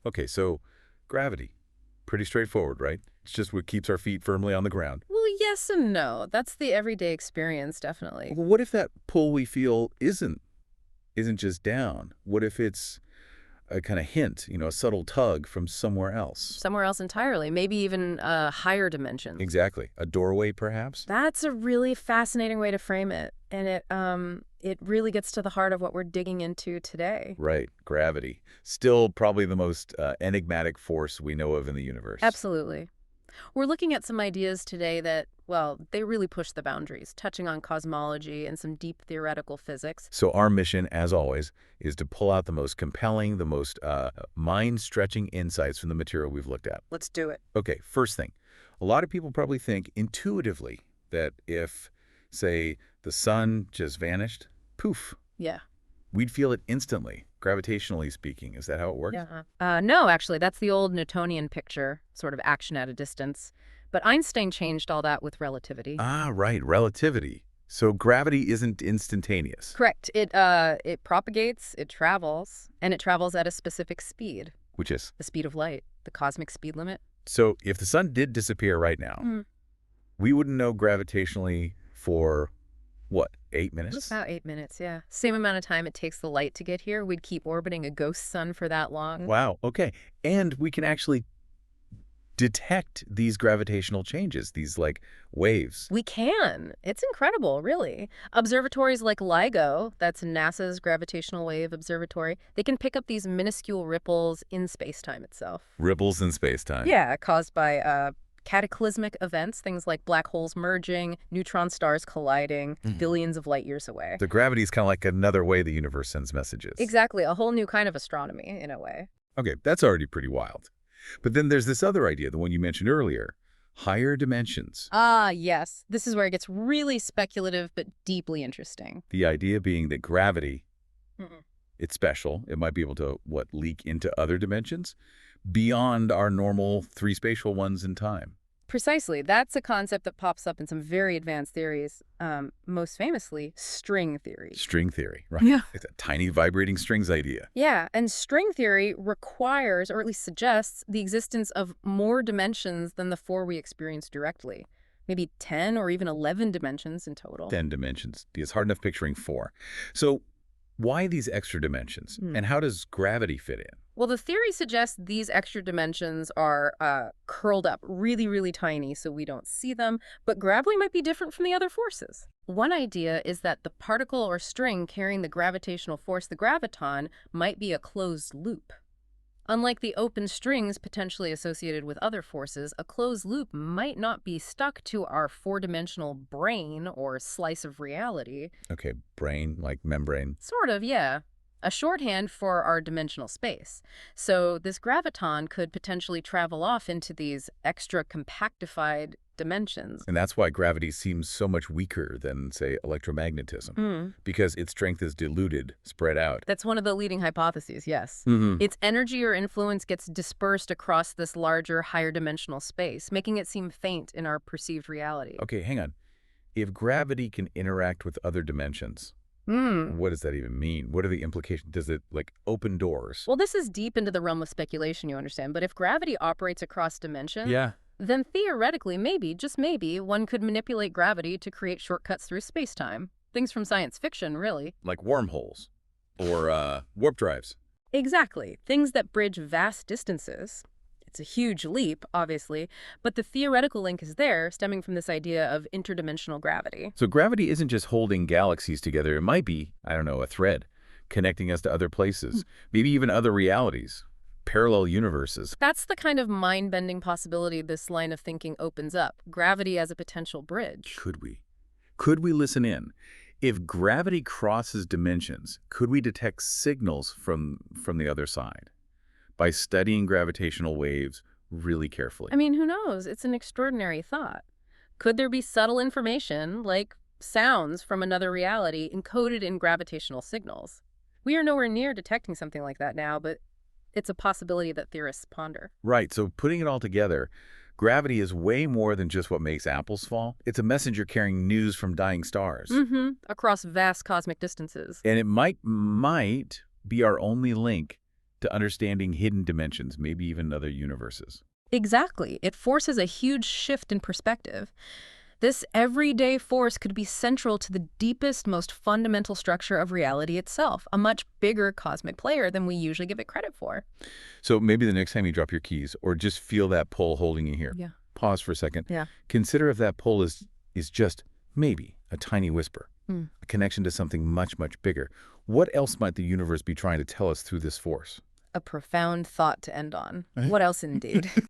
Okay, so gravity. Pretty straightforward, right? It's just what keeps our feet firmly on the ground. Well, yes and no. That's the everyday experience, definitely. Well, what if that pull we feel isn't just down? What if it's a kind of hint, a subtle tug from somewhere else? Somewhere else entirely, maybe even higher dimensions. Exactly. A doorway, perhaps? That's a really fascinating way to frame it, and it really gets to the heart of what we're digging into today. Right. Gravity. Still probably the most enigmatic force we know of in the universe. Absolutely. We're looking at some ideas today that, well, they really push the boundaries, touching on cosmology and some deep theoretical physics. So our mission, as always, is to pull out the most compelling, the most mind-stretching insights from the material we've looked at. Let's do it. Okay, first thing. A lot of people probably think intuitively that if, say, the sun just vanished, poof, Yeah. we'd feel it instantly, gravitationally speaking. Is that how it works? Yeah. No, actually, that's the old Newtonian picture, sort of action at a distance. But Einstein changed all that with relativity. Ah, right, relativity. So gravity isn't instantaneous, Correct. It propagates, it travels, and it travels at a specific speed, which is. the speed of light, the cosmic speed limit. So if the sun did disappear right now, Mm. we wouldn't know gravitationally for, what, 8 minutes? About 8 minutes, yeah. Same amount of time it takes the light to get here. We'd keep orbiting a ghost sun for that long. Wow, okay. And we can actually detect these gravitational changes, these, like, waves. We can. It's incredible, really. Observatories like LIGO, that's NASA's Gravitational Wave Observatory, they can pick up these minuscule ripples in space-time itself. Ripples in space-time. Yeah, caused by cataclysmic events, things like black holes merging, neutron stars colliding, billions of light years away. So gravity is kind of like another way the universe sends messages. Exactly, a whole new kind of astronomy, in a way. Okay, that's already pretty wild. But then there's this other idea, the one you mentioned earlier, higher dimensions. Ah, yes. This is where it gets really speculative but deeply interesting. The idea being that gravity, Mm-mm. it's special. It might be able to, leak into other dimensions beyond our normal three spatial ones in time. Precisely. That's a concept that pops up in some very advanced theories, most famously, string theory. String theory, right? Yeah. It's a tiny vibrating strings idea. Yeah, and string theory requires, or at least suggests, the existence of more dimensions than the four we experience directly. Maybe 10 or even 11 dimensions in total. 10 dimensions. It's hard enough picturing 4. So why these extra dimensions? And how does gravity fit in? Well, the theory suggests these extra dimensions are curled up really, really tiny so we don't see them, but gravity might be different from the other forces. One idea is that the particle or string carrying the gravitational force, the graviton, might be a closed loop. Unlike the open strings potentially associated with other forces, a closed loop might not be stuck to our four-dimensional brain or slice of reality. Okay, brain, like membrane. Sort of, yeah. A shorthand for our dimensional space. So this graviton could potentially travel off into these extra compactified dimensions. And that's why gravity seems so much weaker than, say, electromagnetism, because its strength is diluted, spread out. That's one of the leading hypotheses, yes. Mm-hmm. Its energy or influence gets dispersed across this larger, higher dimensional space, making it seem faint in our perceived reality. Okay, hang on. If gravity can interact with other dimensions, what does that even mean? What are the implications? Does it, like, open doors? Well, this is deep into the realm of speculation, you understand, but if gravity operates across dimensions, Yeah. then theoretically, maybe, just maybe, one could manipulate gravity to create shortcuts through space-time. Things from science fiction, really. Like wormholes or warp drives. Exactly. Things that bridge vast distances. It's a huge leap, obviously, but the theoretical link is there, stemming from this idea of interdimensional gravity. So gravity isn't just holding galaxies together. It might be, I don't know, a thread connecting us to other places, maybe even other realities, parallel universes. That's the kind of mind-bending possibility this line of thinking opens up, gravity as a potential bridge. Could we? Could we listen in? If gravity crosses dimensions, could we detect signals from the other side? By studying gravitational waves really carefully. I mean, who knows? It's an extraordinary thought. Could there be subtle information, like sounds from another reality, encoded in gravitational signals? We are nowhere near detecting something like that now, but it's a possibility that theorists ponder. Right, so putting it all together, gravity is way more than just what makes apples fall. It's a messenger carrying news from dying stars. Across vast cosmic distances. And it might be our only link to understanding hidden dimensions, maybe even other universes. Exactly. It forces a huge shift in perspective. This everyday force could be central to the deepest, most fundamental structure of reality itself, a much bigger cosmic player than we usually give it credit for. So maybe the next time you drop your keys or just feel that pull holding you here, Yeah. pause for a second. Yeah. Consider if that pull is just maybe a tiny whisper, Hmm. a connection to something much, much bigger. What else might the universe be trying to tell us through this force? A profound thought to end on. What else indeed?